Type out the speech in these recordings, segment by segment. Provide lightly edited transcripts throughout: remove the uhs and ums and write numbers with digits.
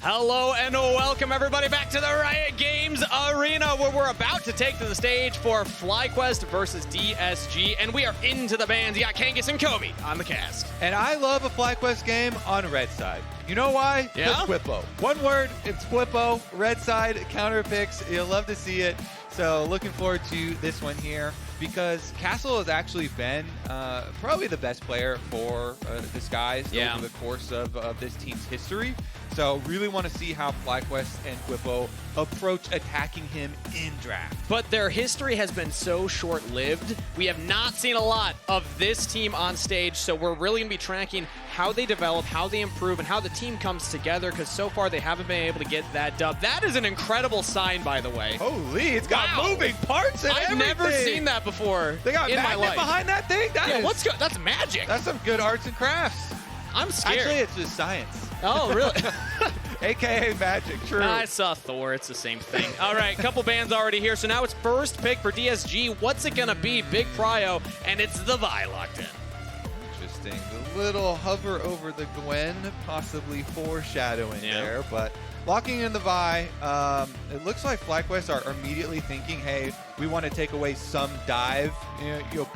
Hello and welcome everybody back to the Riot Games Arena, where we're about to take to the stage for FlyQuest versus DSG, and we are into the bans. You got Kangas and Kobe on the cast. And I love a FlyQuest game on red side. You know why? Yeah? It's Bwipo. One word, it's Bwipo. Red side, counter picks. You'll love to see it. So looking forward to this one here, because Castle has actually been probably the best player for Disguise over the course of this team's history. So really want to see how FlyQuest and Bwipo approach attacking him in draft. But their history has been so short-lived. We have not seen a lot of this team on stage, so we're really going to be tracking how they develop, how they improve, and how the team comes together, because so far they haven't been able to get that dub. That is an incredible sign, by the way. Holy, it's got moving parts and I've everything. never seen that before. They got in my life. behind that thing? What's good? That's magic. That's some good arts and crafts. I'm scared. Actually, it's just science. Oh, really? AKA magic, true. I saw Thor. It's the same thing. All right, couple bans already here. So now it's first pick for DSG. What's it going to be? Big Prio, and it's the Vi locked in. Interesting. The little hover over the Gwen, possibly foreshadowing there, but locking in the Vi, it looks like FlyQuest are immediately thinking, hey, we want to take away some dive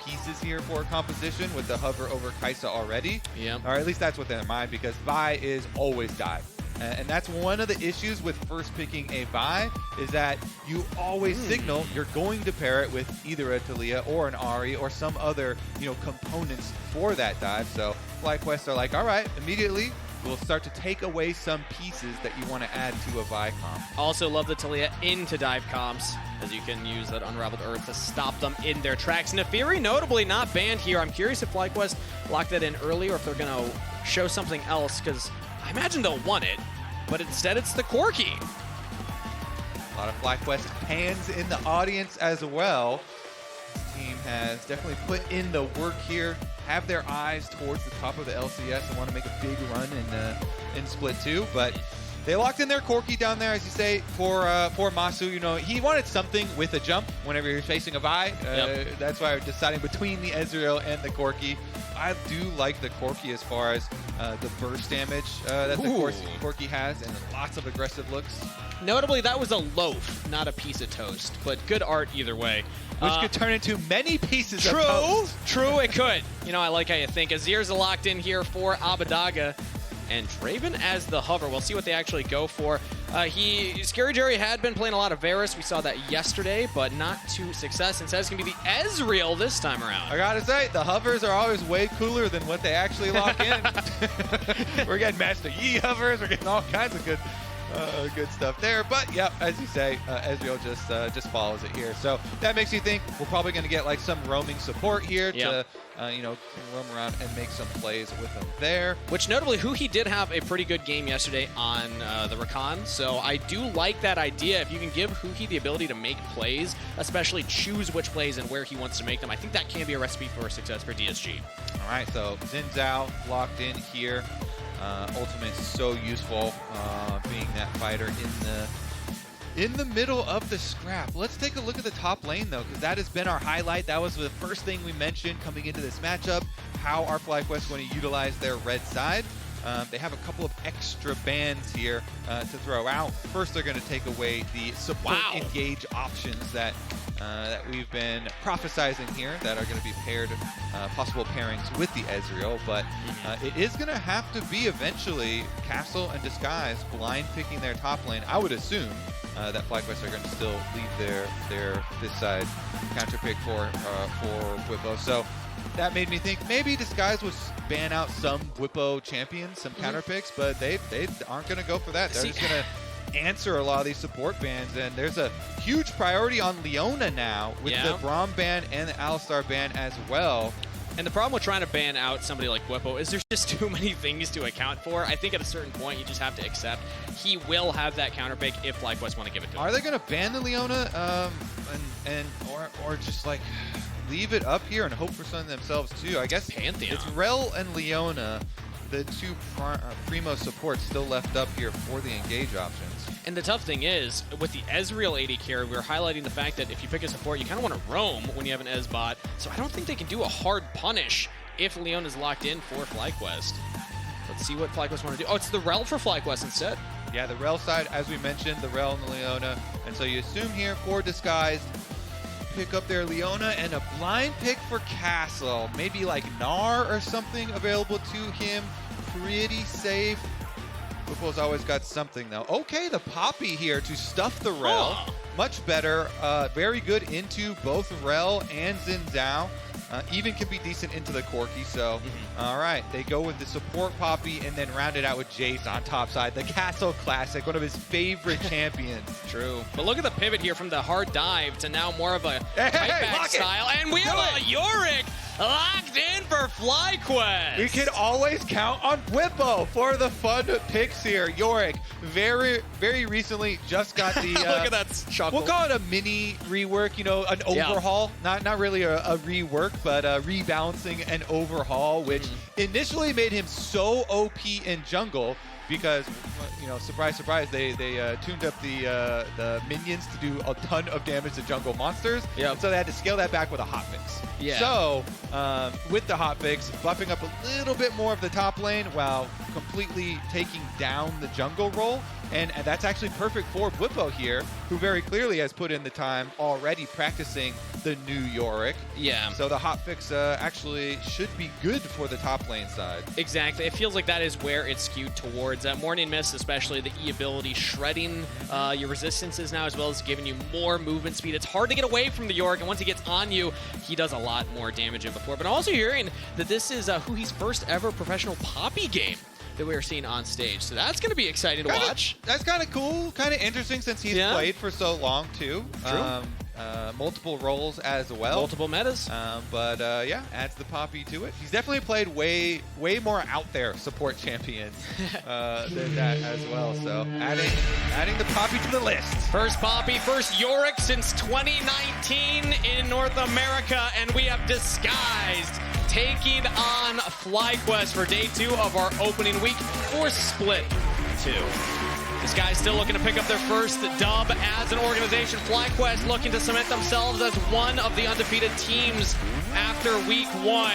pieces here for composition with the hover over Kai'Sa already. Yeah. Or at least that's what's in their mind, because Vi is always dive. And that's one of the issues with first picking a Vi, is that you always signal you're going to pair it with either a Taliyah or an Ahri or some other, components for that dive. So FlyQuest are like, all right, immediately we'll start to take away some pieces that you want to add to a Vi comp. Also love the Taliyah into dive comps, as you can use that Unraveled Earth to stop them in their tracks. Nefiri notably not banned here. I'm curious if FlyQuest locked that in early or if they're going to show something else, because I imagine they'll want it, but instead it's the Corki. A lot of FlyQuest fans in the audience as well. The team has definitely put in the work here, have their eyes towards the top of the LCS and want to make a big run in Split 2, but they locked in their Corki down there, as you say, for Massu. He wanted something with a jump whenever you're facing a Vi. That's why we're deciding between the Ezreal and the Corki. I do like the Corki as far as the burst damage that the Corki has, and lots of aggressive looks. Notably, that was a loaf, not a piece of toast, but good art either way. Which could turn into many pieces of toast. True, it could. I like how you think. Azir's locked in here for Abbedagge, and Draven as the hover. We'll see what they actually go for. ScaryJerry had been playing a lot of Varus. We saw that yesterday, but not to success. Instead, it's going to be the Ezreal this time around. I gotta say, the hovers are always way cooler than what they actually lock in. We're getting Master Yi hovers. We're getting all kinds of good stuff there. But yeah, as you say, Ezreal just follows it here. So that makes you think we're probably going to get like some roaming support here to roam around and make some plays with them there. Which notably, huhi did have a pretty good game yesterday on the Rakan. So I do like that idea. If you can give huhi the ability to make plays, especially choose which plays and where he wants to make them, I think that can be a recipe for success for DSG. All right, so Zhao locked in here. Ultimate is so useful, being that fighter in the middle of the scrap. Let's take a look at the top lane though, because that has been our highlight. That was the first thing we mentioned coming into this matchup. How are FlyQuest going to utilize their red side? They have a couple of extra bans here to throw out. First, they're going to take away the support engage options that we've been prophesizing here that are going to be paired, possible pairings with the Ezreal, but it is going to have to be eventually Castle and Disguise blind picking their top lane. I would assume that FlyQuest are going to still leave their this side counter pick for Bwipo. So that made me think maybe Disguise would ban out some Bwipo champions, some counter picks, but they aren't going to go for that. They're just going to answer a lot of these support bans, and there's a huge priority on Leona now with the Braum ban and the Alistar ban as well. And the problem with trying to ban out somebody like Bwipo is there's just too many things to account for. I think at a certain point you just have to accept he will have that counter pick if FlyQuest want to give it to him. Are they going to ban the Leona or just like leave it up here and hope for something themselves too? I guess Pantheon. It's Rell and Leona, the two primo supports still left up here for the engage options. And the tough thing is, with the Ezreal AD carry, we're highlighting the fact that if you pick a support, you kind of want to roam when you have an Ez bot. So I don't think they can do a hard punish if Leona's locked in for FlyQuest. Let's see what FlyQuest want to do. Oh, it's the Rell for FlyQuest instead. Yeah, the Rell side, as we mentioned, the Rell and the Leona. And so you assume here for Disguised, pick up their Leona and a blind pick for Castle. Maybe like Gnar or something available to him. Pretty safe. Bwipo's always got something though. Okay, the Poppy here to stuff the Rell. Oh. Much better. Very good into both Rell and Xin Zhao. Even can be decent into the Corki, so all right, they go with the support Poppy and then round it out with Jayce on top side. The Castle Classic, one of his favorite champions. True. But look at the pivot here from the hard dive to now more of a back style. And we have a Yorick locked in for FlyQuest. We can always count on Bwipo for the fun picks here. Yorick, very recently just got the look at that chuckle. we'll call it a mini rework, you know, an overhaul. Not really a rework, but rebalancing and overhaul, which initially made him so OP in jungle because, you know, surprise, surprise, they tuned up the minions to do a ton of damage to jungle monsters. Yep. And so they had to scale that back with a hotfix. Yeah. So with the hotfix, buffing up a little bit more of the top lane while completely taking down the jungle role. And that's actually perfect for Bwipo here, who very clearly has put in the time already practicing the new Yorick. Yeah. So the hotfix actually should be good for the top lane side. Exactly. It feels like that is where it's skewed towards. Morning Mist, especially the E ability, shredding your resistances now, as well as giving you more movement speed. It's hard to get away from the Yorick, and once he gets on you, he does a lot more damage than before. But I'm also hearing that this is huhi's first ever professional Poppy game that we are seeing on stage. So that's going to be exciting to watch. That's kind of cool, kind of interesting since he's played for so long too. True. Multiple roles as well. Multiple metas. But yeah, adds the Poppy to it. He's definitely played way more out there support champions than that as well. So adding the Poppy to the list. First Poppy, first Yorick since 2019 in North America, and we have Disguised taking on FlyQuest for day 2 of our opening week for Split 2. This guy's still looking to pick up their first dub as an organization. FlyQuest looking to cement themselves as one of the undefeated teams after week 1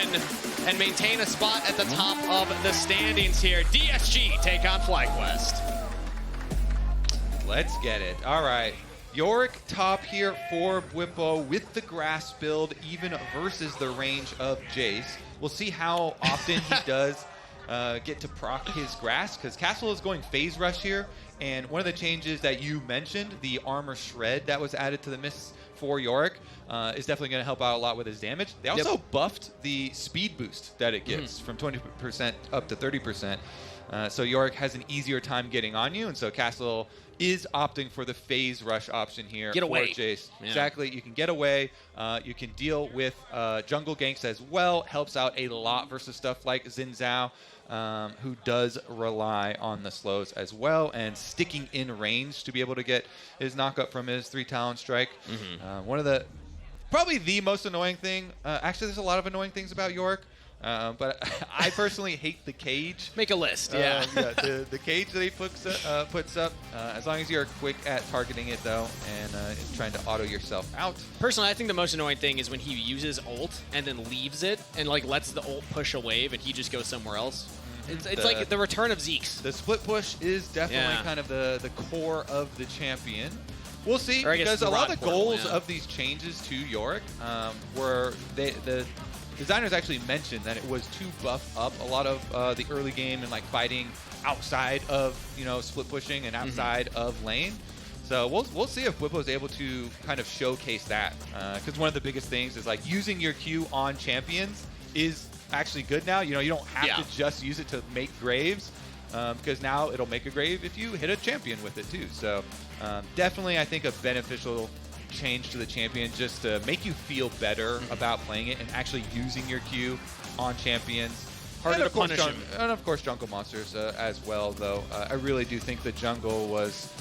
and maintain a spot at the top of the standings here. DSG take on FlyQuest. Let's get it. All right. Yorick top here for Bwipo with the grass build, even versus the range of Jayce. We'll see how often he does get to proc his grass, because Castle is going phase rush here, and one of the changes that you mentioned, the armor shred that was added to the mist for Yorick, is definitely going to help out a lot with his damage. They also buffed the speed boost that it gives from 20% up to 30%. So Yorick has an easier time getting on you, and so Castle is opting for the phase rush option here for Jayce. Yeah. Exactly. You can get away. You can deal with jungle ganks as well. Helps out a lot versus stuff like Xin Zhao, who does rely on the slows as well and sticking in range to be able to get his knockup from his 3 talent strike. One of the probably the most annoying thing. Actually, there's a lot of annoying things about Yorick. But I personally hate the cage. Make a list, the cage that he puts up. As long as you're quick at targeting it, though, and trying to auto yourself out. Personally, I think the most annoying thing is when he uses ult and then leaves it and like lets the ult push a wave and he just goes somewhere else. It's like the return of Zeke's. The split push is definitely kind of the core of the champion. We'll see, because a lot of the goals of these changes to Yorick were the designers actually mentioned that it was to buff up a lot of the early game and like fighting outside of, you know, split pushing and outside of lane. So we'll see if Bwipo is able to kind of showcase that, because one of the biggest things is like using your Q on champions is actually good now. You know, you don't have to just use it to make graves, because now it'll make a grave if you hit a champion with it too. So definitely, I think a beneficial change to the champion just to make you feel better about playing it and actually using your Q on champions. Harder to punish him. And of course jungle monsters as well, though. I really do think the jungle was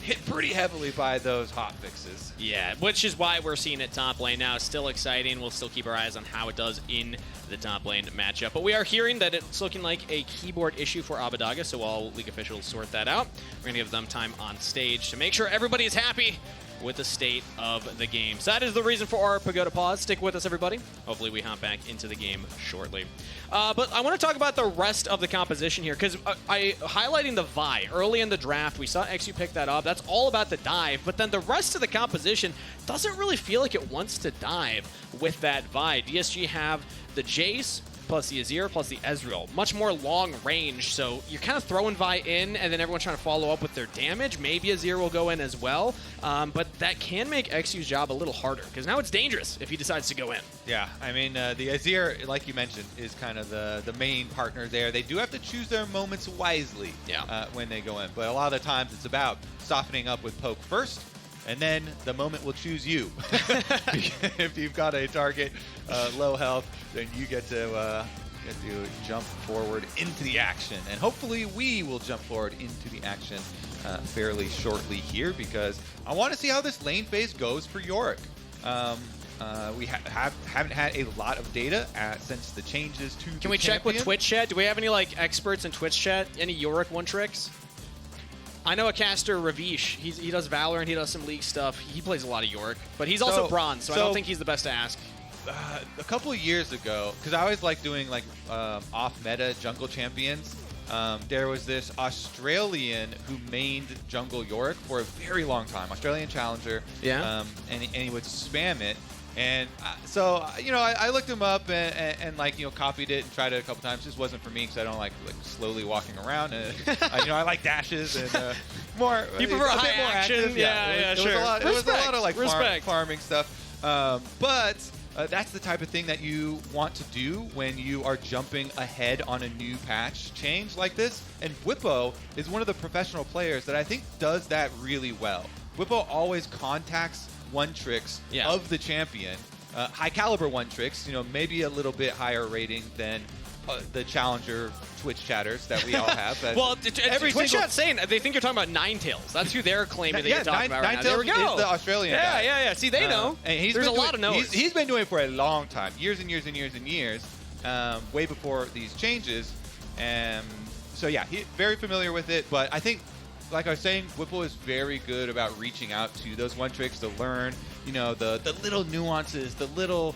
hit pretty heavily by those hot fixes. Yeah, which is why we're seeing it top lane now. Still exciting. We'll still keep our eyes on how it does in the top lane matchup. But we are hearing that it's looking like a keyboard issue for Abbedagge, so while League officials sort that out, we're going to give them time on stage to make sure everybody is happy with the state of the game. So that is the reason for our Pagoda pause. Stick with us, everybody. Hopefully we hop back into the game shortly. But I want to talk about the rest of the composition here, because highlighting the Vi early in the draft, we saw eXyu pick that up. That's all about the dive, but then the rest of the composition doesn't really feel like it wants to dive with that Vi. DSG have the Jayce, plus the Azir, plus the Ezreal. Much more long range, so you're kind of throwing Vi in, and then everyone's trying to follow up with their damage. Maybe Azir will go in as well, but that can make eXyu's job a little harder, because now it's dangerous if he decides to go in. Yeah, I mean, the Azir, like you mentioned, is kind of the main partner there. They do have to choose their moments wisely when they go in, but a lot of the times it's about softening up with poke first, and then the moment will choose you. If you've got a target low health, then you get to jump forward into the action. And hopefully we will jump forward into the action fairly shortly here, because I want to see how this lane phase goes for Yorick. We haven't had a lot of data since the changes to Can we check with Twitch chat? Do we have any experts in Twitch chat? Any Yorick one-tricks? I know a caster, Ravish. He does Valorant, he does some League stuff. He plays a lot of Yorick, but he's also bronze, so I don't think he's the best to ask. A couple of years ago, because I always like doing off-meta jungle champions, there was this Australian who mained jungle Yorick for a very long time, Australian challenger, and he would spam it. And so, I looked him up and copied it and tried it a couple times. Just wasn't for me, because I don't like slowly walking around. And, I like dashes and more. You prefer high action? Yeah, sure. It was a lot of farming stuff. But that's the type of thing that you want to do when you are jumping ahead on a new patch change like this. And Bwipo is one of the professional players that I think does that really well. Bwipo always contacts one-tricks of the champion, high caliber one-tricks, maybe a little bit higher rating than the challenger Twitch chatters that we all have. Well, Twitch chat's saying they think you're talking about Ninetales. That's who they're claiming that you're talking about right now. There we go. Is the Australian guy. Yeah. See, they know. And there's a lot of knowers. He's been doing it for a long time, years and years, way before these changes. So yeah, he's very familiar with it. But I think, like I was saying, Bwipo is very good about reaching out to those one-tricks to learn, the little nuances, the little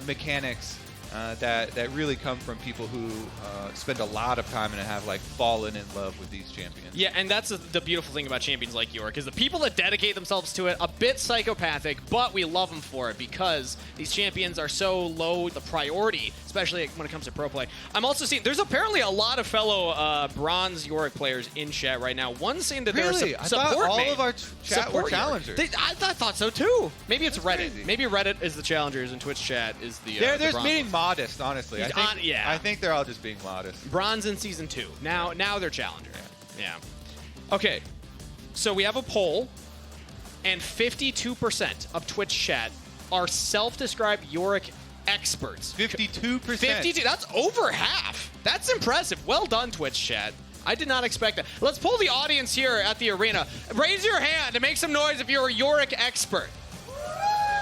mechanics that really come from people who spend a lot of time and have fallen in love with these champions. Yeah, and that's the beautiful thing about champions like Yorick, is the people that dedicate themselves to it, a bit psychopathic, but we love them for it, because these champions are so low the priority, especially when it comes to pro play. I'm also seeing there's apparently a lot of fellow bronze Yorick players in chat right now. One saying that they're I thought all of our chat were challengers. I thought so too. Maybe it's Reddit. Crazy. Maybe Reddit is the challengers and Twitch chat is the They're bronze being modest, honestly. I think they're all just being modest. Bronze in Season 2. Now they're challengers. Yeah. Okay. So we have a poll, and 52% of Twitch chat are self-described Yorick experts. 52%. 52. That's over half. That's impressive. Well done, Twitch chat. I did not expect that. Let's pull the audience here at the arena. Raise your hand and make some noise if you're a Yorick expert.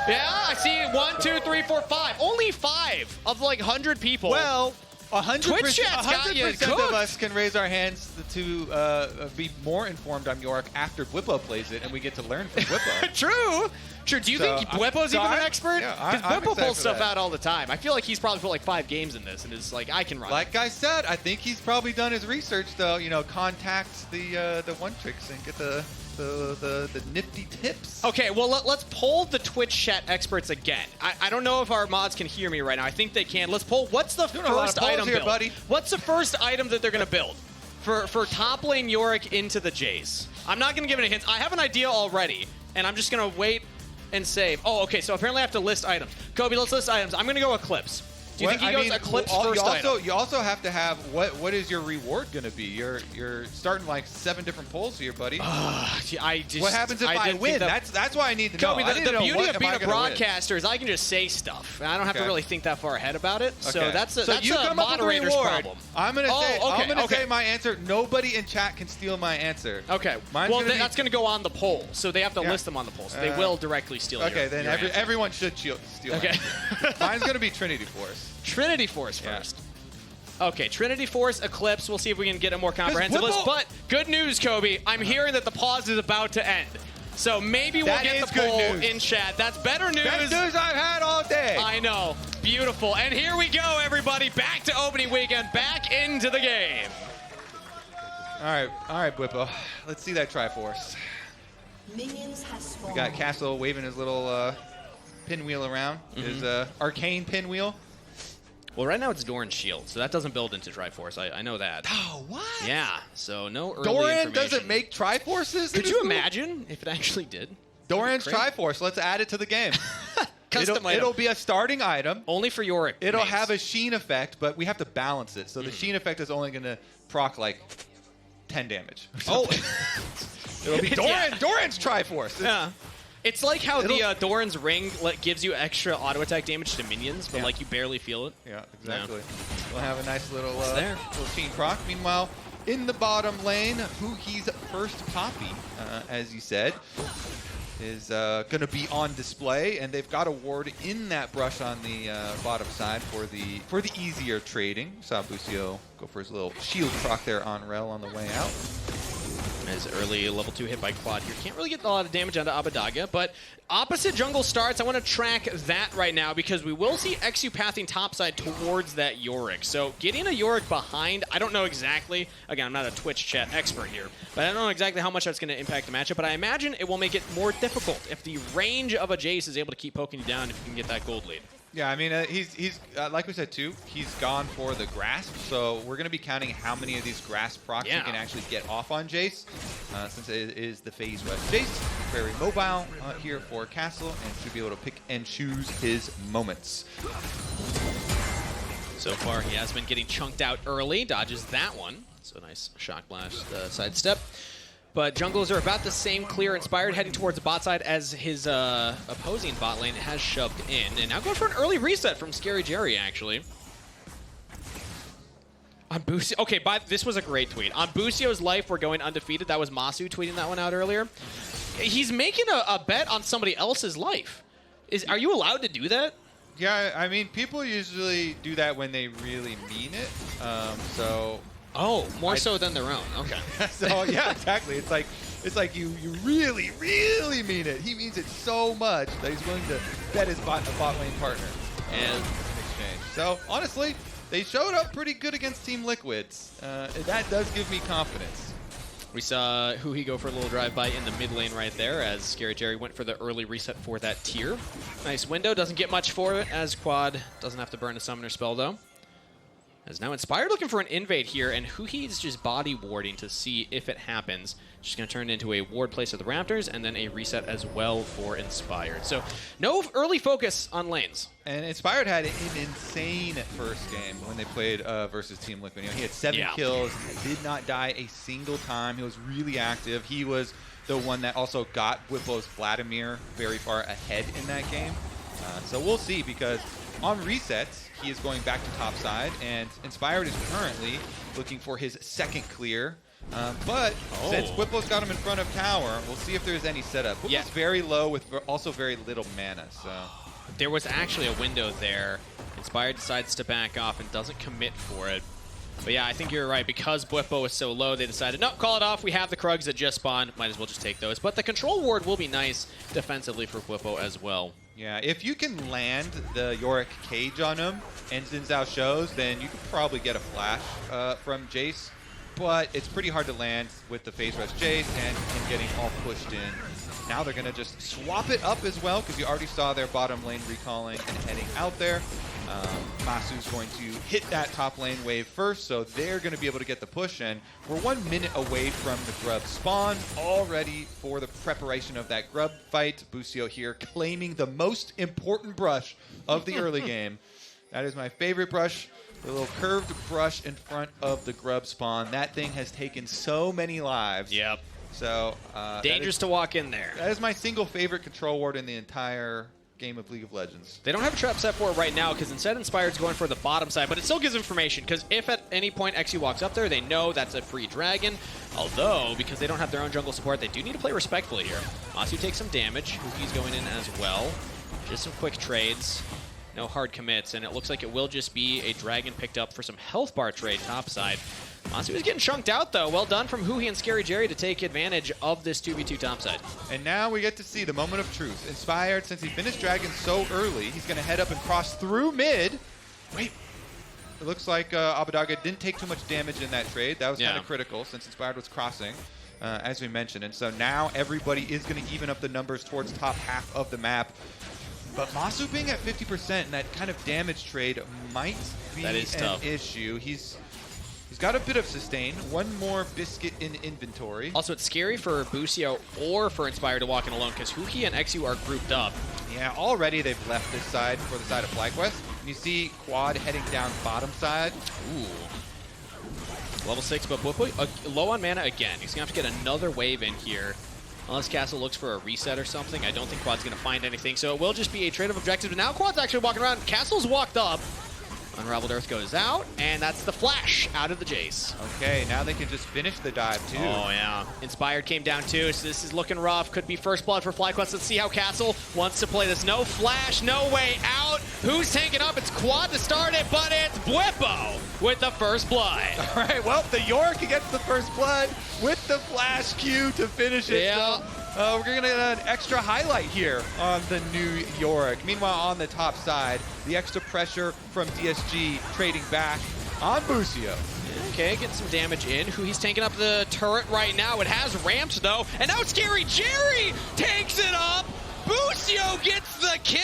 Yeah, I see 1, 2, 3, 4, 5. Only 5 of 100 people. Well, 100% of us can raise our hands to be more informed on Yorick after Bwipo plays it, and we get to learn from Bwipo. True. Do you think Bwipo's even an expert? Because Bwipo pulls stuff out all the time. I feel like he's probably put 5 games in this, and is I can run. Like I said, I think he's probably done his research, though. Contact the one tricks and get the nifty tips. Okay, well, let's poll the Twitch chat experts again. I don't know if our mods can hear me right now. I think they can. Let's poll. What's the first item build? Buddy. What's the first item that they're going to build for top lane Yorick into the Jayce? I'm not going to give any hints. I have an idea already, and I'm just going to wait and save. Oh, okay, so apparently I have to list items. Kobe, let's list items. I'm going to go Eclipse. Do you think he goes Eclipse first item? You also have to have what is your reward going to be? You're starting 7 different polls here, buddy. What happens if I win? That's why I need to know. Kobe, the beauty of being a broadcaster is I can just say stuff. I don't have to really think that far ahead about it. Okay. So that's a moderator's problem. I'm going to say my answer. Nobody in chat can steal my answer. Okay. That's going to go on the poll. So they have to list them on the poll. So they will directly steal your then everyone should steal. Okay. Mine's going to be Trinity Force. Trinity Force first. Okay, Trinity Force, Eclipse. We'll see if we can get a more comprehensive list. But good news, Kobe. I'm hearing that the pause is about to end. So maybe we'll get the poll in chat. That's better news. Best news I've had all day. I know. Beautiful. And here we go, everybody. Back to opening weekend. Back into the game. All right, Bwipo. Let's see that Triforce. Minions has spawned. We got Castle waving his little pinwheel around, his arcane pinwheel. Well, right now it's Doran's shield, so that doesn't build into Triforce. I know that. Oh, what? Yeah, so no early Doran information. doesn't make Triforces? Could you imagine if it actually did? Doran's Triforce. Let's add it to the game. It'll be a starting item. Only for Yorick. It'll have a sheen effect, but we have to balance it. So the sheen effect is only going to proc like 10 damage. Oh. It'll be Doran's Triforce. Yeah. It's like how the Doran's Ring gives you extra auto attack damage to minions, but like you barely feel it. Yeah, exactly. We'll have a nice little there. little sheen proc. Meanwhile, in the bottom lane, huhi's first copy, as you said, is going to be on display, and they've got a ward in that brush on the bottom side for the easier trading. Saw Busio go for his little shield proc there on Rell on the way out. As early level 2 hit by quad here. Can't really get a lot of damage onto Abbedagge, but opposite jungle starts. I want to track that right now because we will see eXyu pathing topside towards that Yorick. So getting a Yorick behind, I don't know exactly. Again, I'm not a Twitch chat expert here, but I don't know exactly how much that's going to impact the matchup, but I imagine it will make it more difficult if the range of a Jayce is able to keep poking you down if you can get that gold lead. Yeah, I mean, he's like we said too, he's gone for the grasp, so we're going to be counting how many of these grasp procs he can actually get off on Jayce, since it is the phase rush Jayce. Very mobile here for Castle, and should be able to pick and choose his moments. So far, he has been getting chunked out early, dodges that one. So nice shock blast sidestep. But junglers are about the same clear. Inspired heading towards the bot side as his opposing bot lane has shoved in. And now going for an early reset from ScaryJerry, actually. On Busio, okay, this was a great tweet. On Busio's life, we're going undefeated. That was Massu tweeting that one out earlier. He's making a bet on somebody else's life. Are you allowed to do that? Yeah, I mean, people usually do that when they really mean it. Oh, more so than their own. Okay. So yeah, exactly. It's like you really, really mean it. He means it so much that he's willing to bet his bot lane partner in exchange. So honestly, they showed up pretty good against Team Liquids. That does give me confidence. We saw huhi go for a little drive-by in the mid lane right there as ScaryJerry went for the early reset for that tier. Nice window. Doesn't get much for it as Quad doesn't have to burn a summoner spell though. As now Inspired looking for an invade here, and huhi is just body warding to see if it happens. Just going to turn it into a ward place of the Raptors, and then a reset as well for Inspired. So no early focus on lanes. And Inspired had an insane first game when they played versus Team Liquid. You know, he had 7 kills, did not die a single time. He was really active. He was the one that also got Bwipo's Vladimir very far ahead in that game. So we'll see, because on resets, he is going back to top side, and Inspired is currently looking for his second clear. But since Bwipo's got him in front of tower, we'll see if there's any setup. Bwipo's very low with also very little mana, so. There was actually a window there. Inspired decides to back off and doesn't commit for it. But yeah, I think you're right. Because Bwipo is so low, they decided, no, call it off. We have the Krugs that just spawned. Might as well just take those. But the control ward will be nice defensively for Bwipo as well. Yeah, if you can land the Yorick cage on him and Zhao shows, then you could probably get a flash from Jayce. But it's pretty hard to land with the phase rush Jayce and getting all pushed in. Now they're going to just swap it up as well, because you already saw their bottom lane recalling and heading out there. Massu's going to hit that top lane wave first, so they're going to be able to get the push in. We're 1 minute away from the Grub spawn, all ready for the preparation of that Grub fight. Busio here claiming the most important brush of the early game. That is my favorite brush, the little curved brush in front of the Grub spawn. That thing has taken so many lives. Yep. So dangerous to walk in there. That is my single favorite control ward in the entire game of League of Legends. They don't have a trap set for it right now, because instead Inspired's going for the bottom side, but it still gives information, because if at any point eXyu walks up there, they know that's a free dragon. Although, because they don't have their own jungle support, they do need to play respectfully here. Massu takes some damage. huhi's going in as well. Just some quick trades. no hard commits, and it looks like it will just be a dragon picked up for some health bar trade topside. Massu is getting chunked out, though. Well done from huhi and ScaryJerry to take advantage of this 2v2 topside. And now we get to see the moment of truth. Inspired, since he finished Dragon so early, he's going to head up and cross through mid. Wait. It looks like Abbedagge didn't take too much damage in that trade. That was kind of critical since Inspired was crossing, as we mentioned. And so now everybody is going to even up the numbers towards top half of the map. But Massu being at 50% and that kind of damage trade might be an issue. He's got a bit of sustain, one more biscuit in inventory. Also, it's scary for Busio or for Inspired to walk in alone because huhi and eXyu are grouped up. Yeah, already they've left this side for the side of FlyQuest. And you see Quad heading down bottom side. Ooh. Level 6, but Bwipo low on mana again. He's going to have to get another wave in here. Unless Castle looks for a reset or something, I don't think Quad's going to find anything. So it will just be a trade of objectives. But now Quad's actually walking around. Castle's walked up. Unraveled Earth goes out, and that's the flash out of the Jayce. Okay, now they can just finish the dive, too. Oh, yeah. Inspired came down, too, so this is looking rough. Could be first blood for FlyQuest. Let's see how Castle wants to play this. No flash, no way out. Who's taking up? It's Quad to start it, but it's Bwipo with the first blood. All right, well, the Yorick gets the first blood with the flash Q to finish it. Yeah. So, we're going to get an extra highlight here on the new Yorick. Meanwhile, on the top side, the extra pressure from DSG trading back on Busio. Okay, getting some damage in. He's taking up the turret right now. It has ramped, though. And now ScaryJerry takes it up. Busio gets the kill.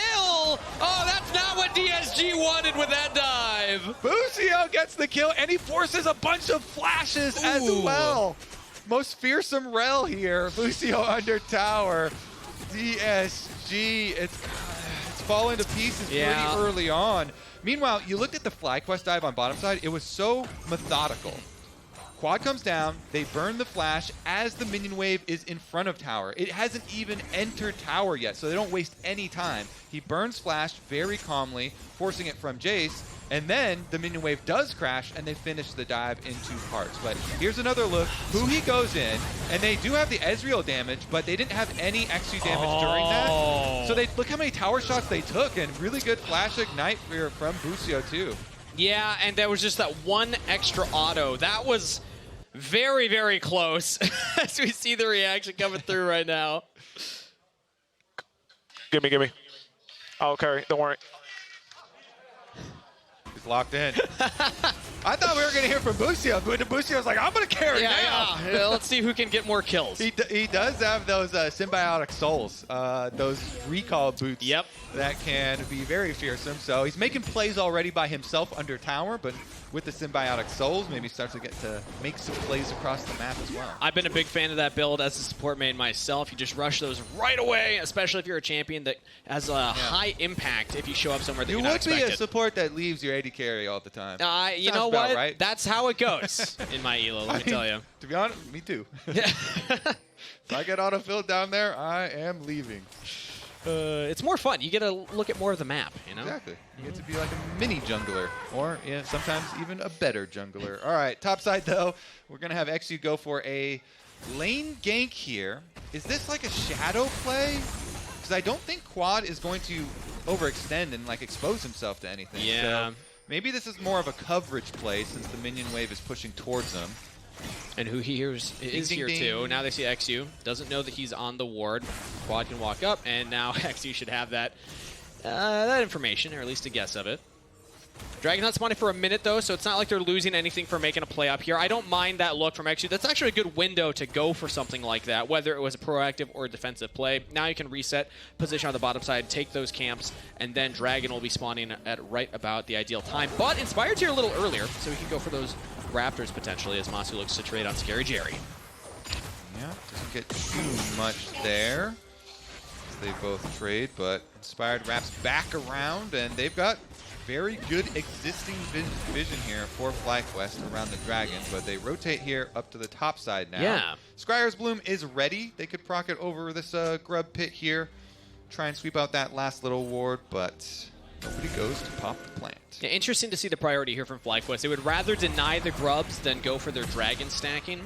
Oh, that's not what DSG wanted with that dive. Busio gets the kill, and he forces a bunch of flashes as well. Most fearsome Rell here. Busio under tower. DSG, it's falling to pieces pretty early on. Meanwhile, you looked at the FlyQuest dive on bottom side. It was so methodical. Quad comes down. They burn the flash as the minion wave is in front of tower. It hasn't even entered tower yet, so they don't waste any time. He burns flash very calmly, forcing it from Jayce. And then the minion wave does crash, and they finish the dive in 2 parts. But here's another look. huhi goes in, and they do have the Ezreal damage, but they didn't have any eXyu damage during that. So they look how many tower shots they took, and really good flash ignite from Busio too. Yeah, and there was just that one extra auto. That was very, very close, as we see the reaction coming through right now. Gimme. I'll carry, don't worry. Locked in. I thought we were going to hear from Busio, but Busio's like, I'm going to carry now. Yeah, let's see who can get more kills. He does have those symbiotic souls, those recall boots that can be very fearsome. So he's making plays already by himself under tower, but with the symbiotic souls, maybe starts to get to make some plays across the map as well. I've been a big fan of that build as a support main myself. You just rush those right away, especially if you're a champion that has a high impact if you show up somewhere that you're not expected. You would be a support that leaves your AD carry all the time. You know what? Right? That's how it goes in my elo, let me tell you. To be honest, me too. If I get autofilled down there, I am leaving. It's more fun. You get to look at more of the map, you know? Exactly. You get to be like a mini jungler, or sometimes even a better jungler. All right, top side though, we're going to have eXyu go for a lane gank here. Is this like a shadow play? Because I don't think Quad is going to overextend and like expose himself to anything. Yeah. So maybe this is more of a coverage play since the minion wave is pushing towards them. And huhi is here too. Now they see eXyu. Doesn't know that he's on the ward. Quad can walk up, and now eXyu should have that information, or at least a guess of it. Dragon Hunt spawning for a minute, though, so it's not like they're losing anything for making a play up here. I don't mind that look from eXyu. That's actually a good window to go for something like that, whether it was a proactive or a defensive play. Now you can reset, position on the bottom side, take those camps, and then Dragon will be spawning at right about the ideal time. But Inspired's here a little earlier, so we can go for those Raptors potentially as Massu looks to trade on ScaryJerry. Yeah, doesn't get too much there. They both trade, but Inspired wraps back around, and they've got very good existing vision here for FlyQuest around the dragon, but they rotate here up to the top side now. Yeah. Scryer's Bloom is ready. They could proc it over this grub pit here, try and sweep out that last little ward, but nobody goes to pop the plant. Yeah, interesting to see the priority here from FlyQuest. They would rather deny the grubs than go for their dragon stacking.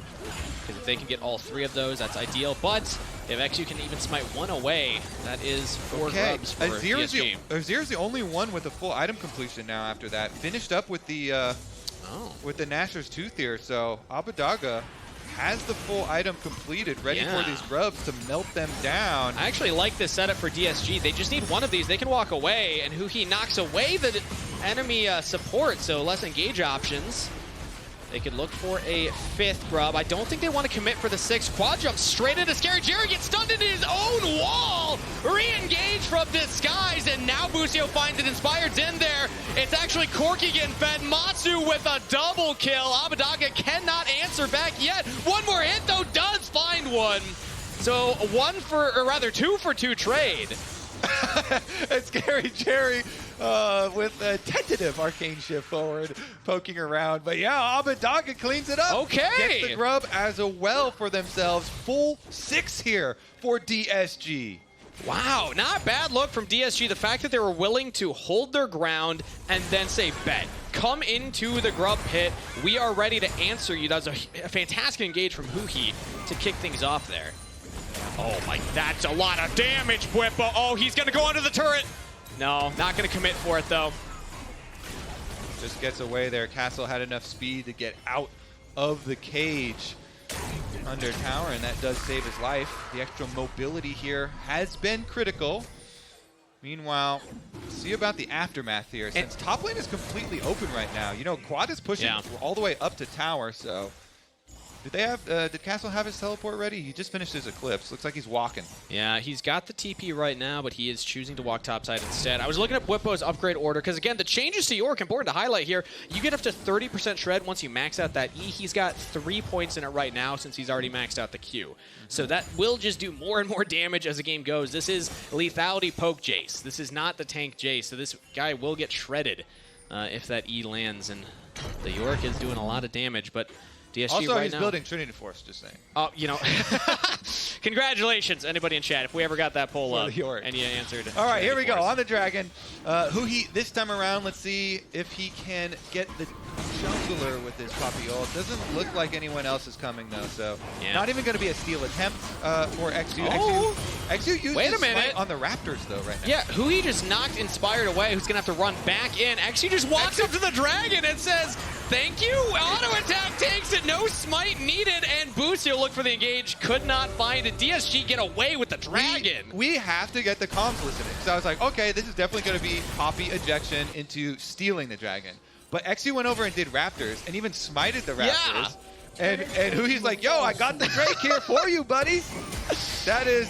because if they can get all 3 of those, that's ideal. But if eXyu can even smite 1 away, that is 4 grubs for DSG. Azir's the only one with a full item completion now after that. Finished up with the Nashor's Tooth here, so Abbedagge has the full item completed, ready for these grubs to melt them down. I actually like this setup for DSG. They just need one of these. They can walk away, and huhi knocks away the enemy support, so less engage options. They could look for a 5th grub. I don't think they want to commit for the 6th. Quad jump straight into ScaryJerry, gets stunned into his own wall. Re-engage from Disguise, and now Busio finds it. Inspired's in there. It's actually Corki getting fed. Massu with a double kill. Abbedagge cannot answer back yet. One more hit, though, does find one. So 2 for 2 trade. And ScaryJerry with a tentative arcane shift forward, poking around. But yeah, Abbedagge cleans it up. Okay. Gets the grub as well for themselves. Full 6 here for DSG. Wow, not bad look from DSG. The fact that they were willing to hold their ground and then say, bet, come into the grub pit. We are ready to answer you. That was a fantastic engage from huhi to kick things off there. Oh my, that's a lot of damage, Bwipo. Oh, he's gonna go under the turret. No, not gonna commit for it though. Just gets away there. Castle had enough speed to get out of the cage under tower, and that does save his life. The extra mobility here has been critical. Meanwhile, see about the aftermath here. Since top lane is completely open right now, you know, Quad is pushing all the way up to tower, so did Castle have his teleport ready? He just finished his Eclipse. Looks like he's walking. Yeah, he's got the TP right now, but he is choosing to walk topside instead. I was looking at Bwipo's upgrade order, because again, the changes to Yorick, important to highlight here. You get up to 30% shred once you max out that E. He's got 3 points in it right now since he's already maxed out the Q. So that will just do more and more damage as the game goes. This is lethality poke Jayce. This is not the tank Jayce, so this guy will get shredded if that E lands, and the Yorick is doing a lot of damage, but DSG also, right he's now building Trinity Force, just saying. Oh, you know, congratulations, anybody in chat, if we ever got that poll up and you answered. All right, here we go, on the Dragon. huhi, this time around, let's see if he can get the jungler with his Poppy ult. Doesn't look like anyone else is coming, though, so not even going to be a steal attempt for eXyu. eXyu used his smite on the Raptors, though, right now. Yeah, huhi just knocked Inspired away, who's going to have to run back in. eXyu just walks up to the Dragon and says, thank you, auto attack takes it, no smite needed, and Busio looked for the engage, could not find it. DSG get away with the Dragon. We have to get the comms listening. So I was like, okay, this is definitely going to be Poppy ejection into stealing the Dragon. But eXyu went over and did Raptors, and even smited the Raptors. And huhi's like, yo, I got the Drake here for you, buddy. That is...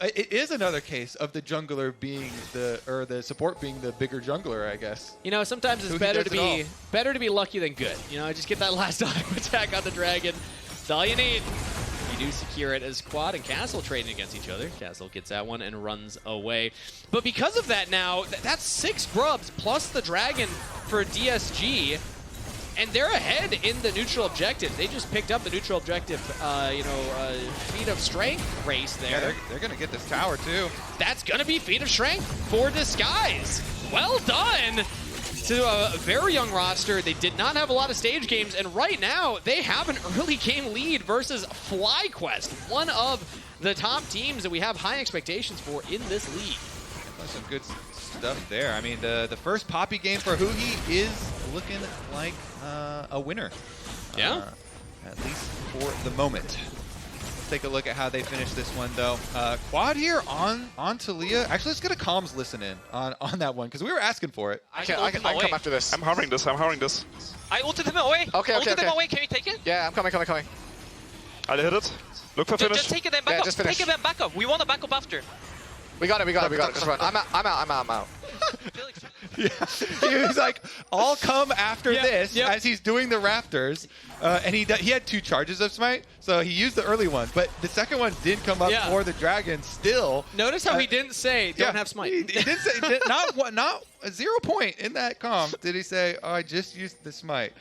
it is another case of the jungler being the support being the bigger jungler, I guess. You know, sometimes it's better to be lucky than good. You know, just get that last auto attack on the Dragon. That's all you need. You do secure it as Quad and Castle trading against each other. Castle gets that one and runs away. But because of that now, that's 6 grubs plus the Dragon for DSG. And they're ahead in the neutral objective. They just picked up the neutral objective, feat of strength race there. Yeah, they're going to get this tower, too. That's going to be feat of strength for Disguise. Well done to a very young roster. They did not have a lot of stage games, and right now they have an early game lead versus FlyQuest, one of the top teams that we have high expectations for in this league. That's some good stuff there. I mean, the first Poppy game for huhi is looking like a winner. Yeah. At least for the moment. Let's take a look at how they finish this one, though. Quad here on Taliyah. Actually, let's get a comms listen in on that one, because we were asking for it. I can come after this. I'm hovering this. I ulted him away. Okay. Ulted him away. Can we take it? Yeah, I'm coming. I hit it. Look for finish. Just take it then back up. Take it then back up. We want to back up after. We got it. Just run. I'm out. Yeah. He was like, I'll come after this as he's doing the Raptors. And he had 2 charges of smite, so he used the early one. But the second one did come up for the Dragon still. Notice how he didn't say, don't have smite. He didn't say, not 0 point in that comp did he say, oh, I just used the smite.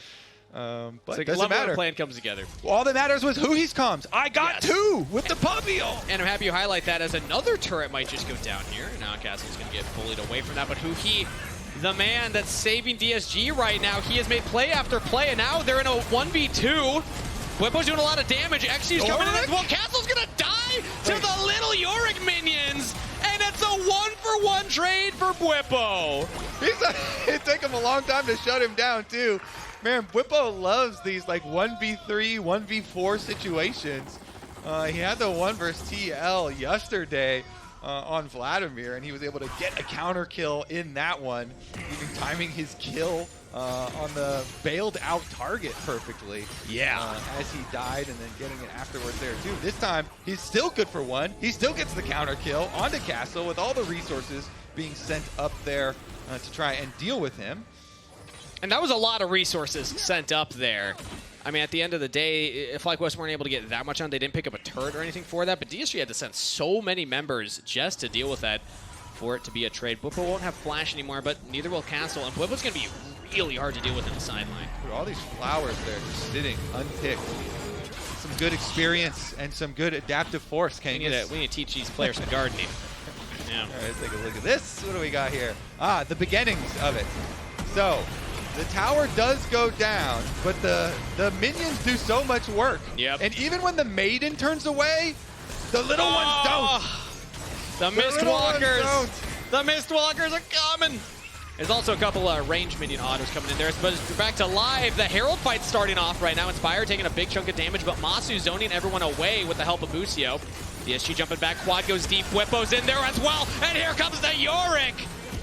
But it doesn't matter. The plan comes together. All that matters was huhi's comms. I got 2 with the Poppy ult. And I'm happy you highlight that, as another turret might just go down here. Now Castle's going to get bullied away from that, but huhi, the man that's saving DSG right now, he has made play after play, and now they're in a 1v2. Bwipo's doing a lot of damage. eXyu's coming in as well. Castle's gonna die to the little Yorick minions, and it's a 1-for-1 trade for Bwipo. It took him a long time to shut him down too. Man, Bwipo loves these like 1v3, 1v4 situations. He had the 1 versus TL yesterday on Vladimir, and he was able to get a counter kill in that one, even timing his kill on the bailed out target perfectly. Yeah. As he died and then getting it afterwards there too. This time, he's still good for 1. He still gets the counter kill onto Castle with all the resources being sent up there to try and deal with him. And that was a lot of resources sent up there. I mean, at the end of the day, if FlyQuest weren't able to get that much on, they didn't pick up a turret or anything for that, but DSG had to send so many members just to deal with that for it to be a trade. Bwipo won't have flash anymore, but neither will Castle, and Bwipo's going to be really hard to deal with in the sideline. All these flowers there just sitting unpicked. Some good experience and some good adaptive force. We need to teach these players some gardening. Yeah. All right, let's take a look at this. What do we got here? Ah, the beginnings of it. So, the tower does go down, but the minions do so much work. Yep. And even when the maiden turns away, the little ones don't. The Mistwalkers. The Mistwalkers are coming. There's also a couple range minion autos coming in there. But back to live. The Herald fight's starting off right now. Inspire taking a big chunk of damage, but Massu zoning everyone away with the help of Busio. DSG jumping back. Quad goes deep. Bwipo's in there as well. And here comes the Yorick.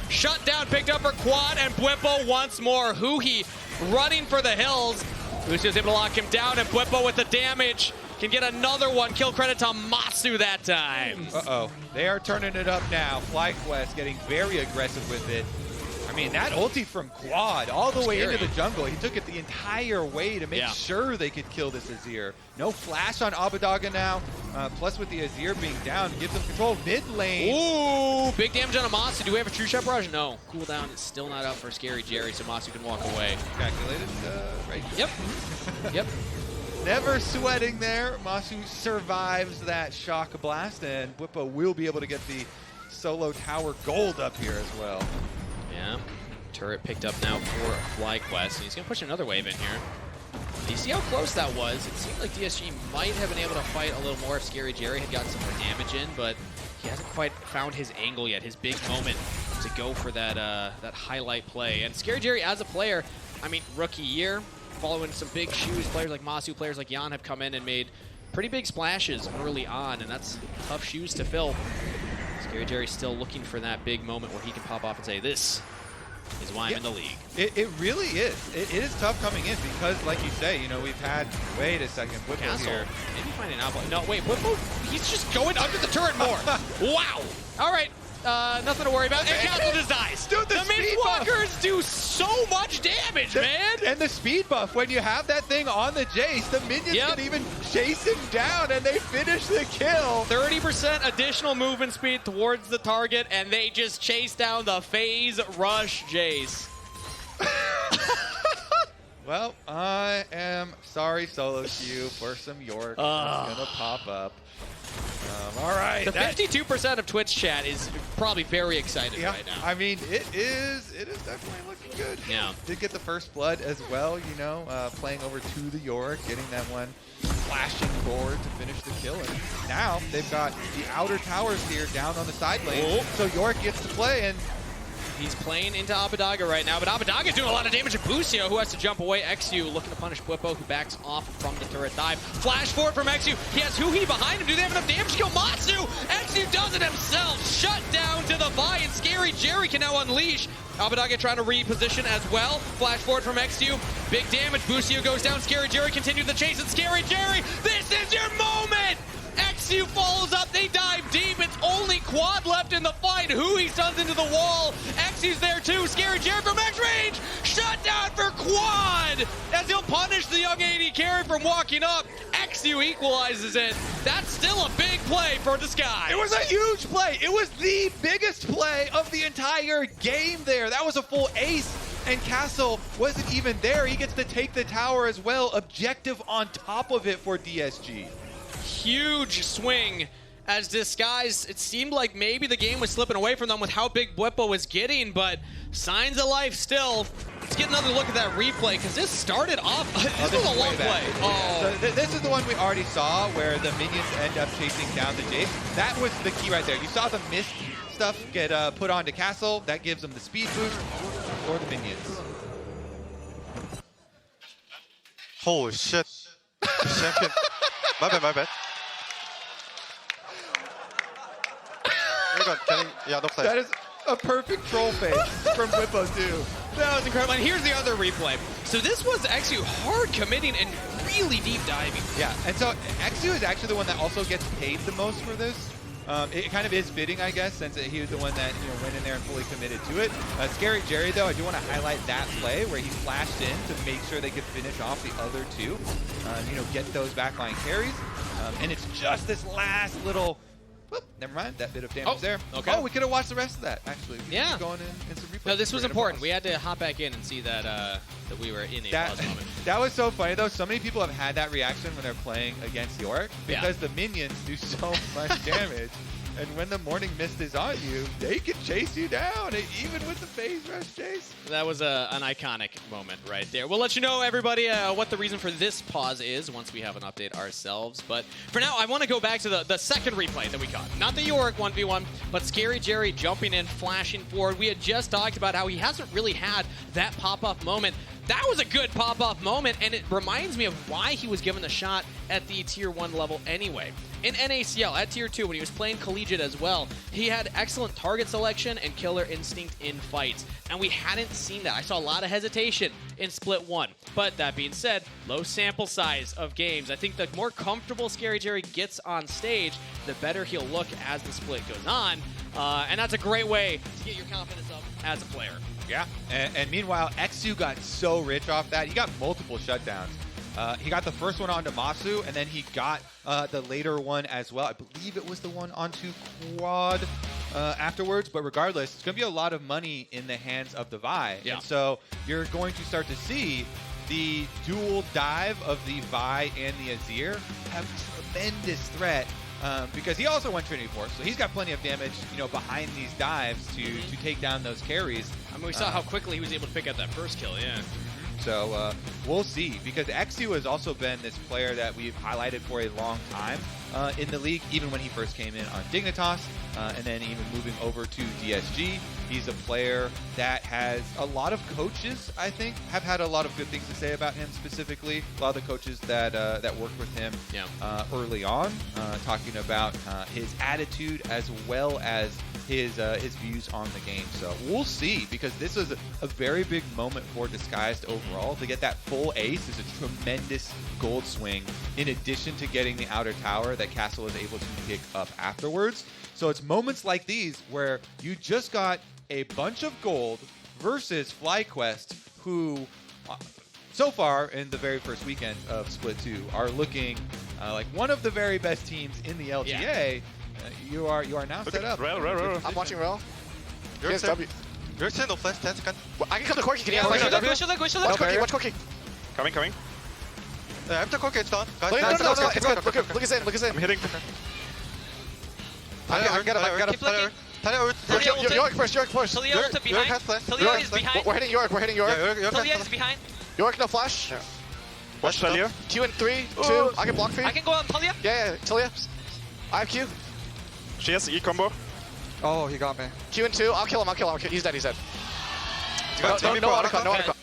Shut down, picked up for Quad, and Bwipo once more. Huhi running for the hills. Busio's able to lock him down, and Bwipo with the damage can get another one. Kill credit to Massu that time. Uh-oh. They are turning it up now. FlyQuest getting very aggressive with it. I mean, that ulti from Quad all the way into the jungle. He took it the entire way to make sure they could kill this Azir. No flash on Abbedagge now. Plus with the Azir being down, gives them control mid lane. Ooh, big damage on a Massu. Do we have a true shot barrage? No. Cooldown is still not up for ScaryJerry, so Massu can walk away. Calculated, right? Yep. Yep. Never sweating there. Massu survives that shock blast, and Bwipo will be able to get the solo tower gold up here as well. Yeah, turret picked up now for FlyQuest, and he's going to push another wave in here. Do you see how close that was? It seemed like DSG might have been able to fight a little more if ScaryJerry had gotten some more damage in, but he hasn't quite found his angle yet, his big moment to go for that that highlight play. And ScaryJerry as a player, I mean, rookie year, following some big shoes, players like Massu, players like Jan have come in and made pretty big splashes early on, and that's tough shoes to fill. ScaryJerry's still looking for that big moment where he can pop off and say, this is why I'm in the league. It really is. It is tough coming in because, like you say, you know, we've had, wait a second, Bwipo here. Maybe find an outplay. No, wait, Bwipo, he's just going under the turret more. Wow. All right. Nothing to worry about. And Castle just dies. Dude, the Mistwalkers do so much damage, man. And the speed buff, when you have that thing on the Jayce, the minions can even chase him down and they finish the kill. 30% additional movement speed towards the target, and they just chase down the phase rush Jayce. Well, I am sorry, solo queue, for some Yorick that's gonna pop up. All right. The 52% of Twitch chat is probably very excited right now. I mean, it is definitely looking good. Yeah. Did get the first blood as well, you know, playing over to the Yorick, getting that one flashing forward to finish the kill. And now they've got the outer towers here down on the side lane. So Yorick gets to play, and he's playing into Abbedagge right now, but Abbedagge is doing a lot of damage to Busio, who has to jump away. eXyu looking to punish Bwipo, who backs off from the turret dive. Flash forward from eXyu. He has huhi behind him. Do they have enough damage to kill Massu? eXyu does it himself. Shut down to the Vi, and ScaryJerry can now unleash. Abbedagge trying to reposition as well. Flash forward from eXyu. Big damage. Busio goes down. ScaryJerry continues the chase, and ScaryJerry, this is your moment! eXyu follows up, they dive deep, it's only Quad left in the fight. Huhi stuns into the wall, eXyu's there too, ScaryJerry from X-range, shut down for Quad, as he'll punish the young AD carry from walking up. eXyu equalizes it. That's still a big play for the Sky. It was a huge play. It was the biggest play of the entire game there. That was a full ace, and Castle wasn't even there. He gets to take the tower as well. Objective on top of it for DSG. Huge swing as Disguise, it seemed like maybe the game was slipping away from them with how big Bwipo was getting, but signs of life still. Let's get another look at that replay, because this started off, this was a long play. So this is the one we already saw, where the minions end up chasing down the Jayce. That was the key right there. You saw the mist stuff get put onto Castle. That gives them the speed boost for the minions. Holy shit. Champion. My bad, my bad. Yeah, no play. That is a perfect troll face from Bwipo too. That was incredible. And here's the other replay. So this was eXyu hard committing and really deep diving. Yeah, and so eXyu is actually the one that also gets paid the most for this. It kind of is fitting, I guess, since he was the one that went in there and fully committed to it. ScaryJerry, though, I do want to highlight that play where he flashed in to make sure they could finish off the other two, get those backline carries. And it's just this last little. Whoop, never mind, that bit of damage there. Okay. Oh, we could have watched the rest of that, actually. We yeah. Going in some replays. No, this was important. We had to hop back in and see that that we were in a pause moment. That was so funny, though. So many people have had that reaction when they're playing against Yorick because the minions do so much damage. And when the morning mist is on you, they can chase you down, even with the phase rush chase. That was an iconic moment right there. We'll let you know, everybody, what the reason for this pause is once we have an update ourselves. But for now, I want to go back to the second replay that we got. Not the Yorick 1v1, but ScaryJerry jumping in, flashing forward. We had just talked about how he hasn't really had that pop-up moment. That was a good pop-up moment, and it reminds me of why he was given the shot at the Tier 1 level anyway. In NACL, at Tier 2, when he was playing Collegiate as well, he had excellent target selection and killer instinct in fights, and we hadn't seen that. I saw a lot of hesitation in Split 1, but that being said, low sample size of games. I think the more comfortable ScaryJerry gets on stage, the better he'll look as the split goes on, and that's a great way to get your confidence up as a player. Yeah, and meanwhile, eXyu got so rich off that. He got multiple shutdowns. He got the first one onto Massu, and then he got the later one as well. I believe it was the one onto Quad afterwards, but regardless, it's going to be a lot of money in the hands of the Vi. Yeah. And so you're going to start to see the dual dive of the Vi and the Azir have tremendous threat. Because he also went Trinity Force, so he's got plenty of damage, behind these dives to take down those carries. I mean, we saw how quickly he was able to pick up that first kill, yeah. So we'll see, because eXyu has also been this player that we've highlighted for a long time in the league, even when he first came in on Dignitas, and then even moving over to DSG. He's a player that has a lot of coaches, I think, have had a lot of good things to say about him specifically. A lot of the coaches that worked with him early on, talking about his attitude as well as his views on the game. So we'll see, because this is a very big moment for Disguised overall. To get that full ace is a tremendous gold swing, in addition to getting the outer tower that Castle is able to pick up afterwards. So it's moments like these where you just got a bunch of gold versus FlyQuest, who so far in the very first weekend of Split 2 are looking like one of the very best teams in the LTA. Yeah. You are now set up. Rell. I'm watching Rell. You're Yes, W. no flash, 10 seconds. I can come to Corki. Can you Go have shoulder, W? go shoulder, go shoulder. Watch Corki, watch Corki. Coming. After Corki, it's done. Guys, No, guys, it's guys, good. Look us in, look us in. I'm hitting. I can get him. Keep looking. Taliyah, Yorick first. Taliyah Yorick ulted behind. has flash. Taliyah is behind. We're hitting Yorick. Yeah, Taliyah is behind. Yorick no flash. Watch Taliyah. Q in 3, 2. I can block for you. I can go on Taliyah. Yeah, Taliyah. I have Q. She has E combo. Oh, he got me. Q in 2. I'll kill him. He's dead. You No got Timmy Pro, autocon, no autocon.